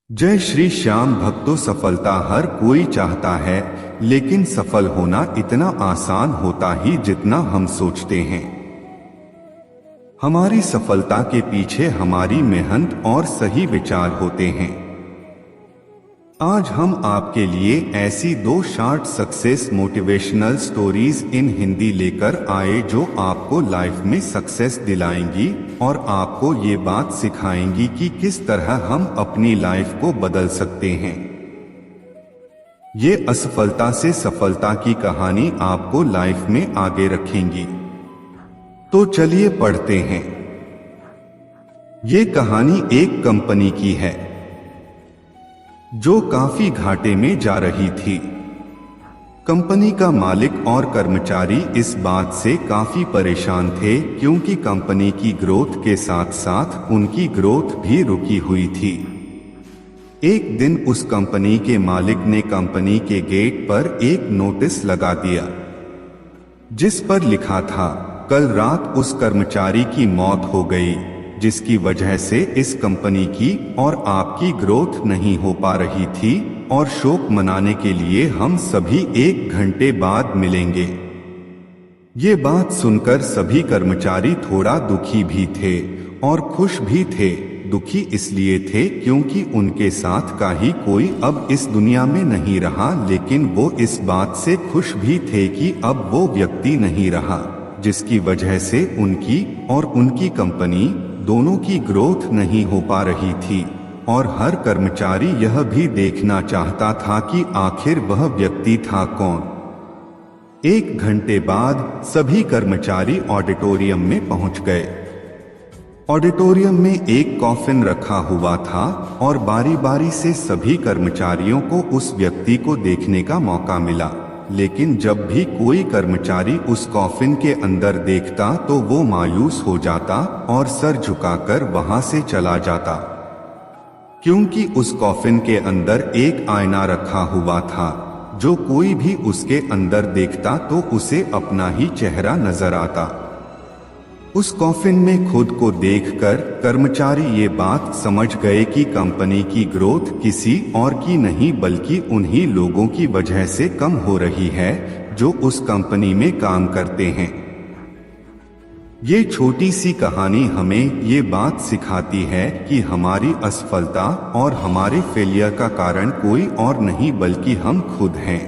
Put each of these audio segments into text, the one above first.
जय श्री श्याम भक्तों। सफलता हर कोई चाहता है, लेकिन सफल होना इतना आसान होता ही जितना हम सोचते हैं। हमारी सफलता के पीछे हमारी मेहनत और सही विचार होते हैं। आज हम आपके लिए ऐसी दो short success motivational stories in Hindi लेकर आए जो आपको लाइफ में सक्सेस दिलाएंगी और आपको ये बात सिखाएंगी कि किस तरह हम अपनी लाइफ को बदल सकते हैं। ये असफलता से सफलता की कहानी आपको लाइफ में आगे रखेंगी। तो चलिए पढ़ते हैं। ये कहानी एक कंपनी की है जो काफी घाटे में जा रही थी। कंपनी का मालिक और कर्मचारी इस बात से काफी परेशान थे क्योंकि कंपनी की ग्रोथ के साथ साथ उनकी ग्रोथ भी रुकी हुई थी। एक दिन उस कंपनी के मालिक ने कंपनी के गेट पर एक नोटिस लगा दिया जिस पर लिखा था, कल रात उस कर्मचारी की मौत हो गई जिसकी वजह से इस कंपनी की और आपकी ग्रोथ नहीं हो पा रही थी और शोक मनाने के लिए हम सभी 1 घंटे बाद मिलेंगे। ये बात सुनकर सभी कर्मचारी थोड़ा दुखी भी थे और खुश भी थे। दुखी इसलिए थे क्योंकि उनके साथ का ही कोई अब इस दुनिया में नहीं रहा, लेकिन वो इस बात से खुश भी थे कि अब वो व्यक्ति नहीं रहा जिसकी वजह से उनकी और उनकी कंपनी दोनों की ग्रोथ नहीं हो पा रही थी। और हर कर्मचारी यह भी देखना चाहता था कि आखिर वह व्यक्ति था कौन। 1 घंटे बाद सभी कर्मचारी ऑडिटोरियम में पहुंच गए। ऑडिटोरियम में एक कॉफिन रखा हुआ था और बारी बारी से सभी कर्मचारियों को उस व्यक्ति को देखने का मौका मिला, लेकिन जब भी कोई कर्मचारी उस कॉफिन के अंदर देखता तो वो मायूस हो जाता और सर झुकाकर वहां से चला जाता, क्योंकि उस कॉफिन के अंदर एक आईना रखा हुआ था जो कोई भी उसके अंदर देखता तो उसे अपना ही चेहरा नजर आता। उस कॉफिन में खुद को देखकर कर्मचारी ये बात समझ गए कि कंपनी की ग्रोथ किसी और की नहीं बल्कि उन्हीं लोगों की वजह से कम हो रही है जो उस कंपनी में काम करते हैं। ये छोटी सी कहानी हमें ये बात सिखाती है कि हमारी असफलता और हमारे फेलियर का कारण कोई और नहीं बल्कि हम खुद हैं।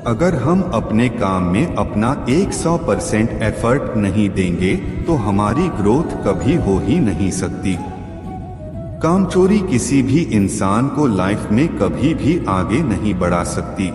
अगर हम अपने काम में अपना 100% एफर्ट नहीं देंगे तो हमारी ग्रोथ कभी हो ही नहीं सकती। कामचोरी किसी भी इंसान को लाइफ में कभी भी आगे नहीं बढ़ा सकती।